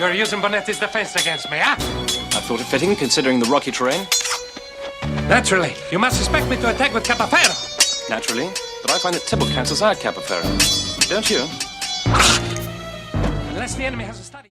You're using Bonetti's defense against me, huh? I thought it fitting, considering the rocky terrain. Naturally. You must expect me to attack with Capaferro. Naturally. But I find that Tybalt cancels out Capaferro. Don't you? Unless the enemy has a study.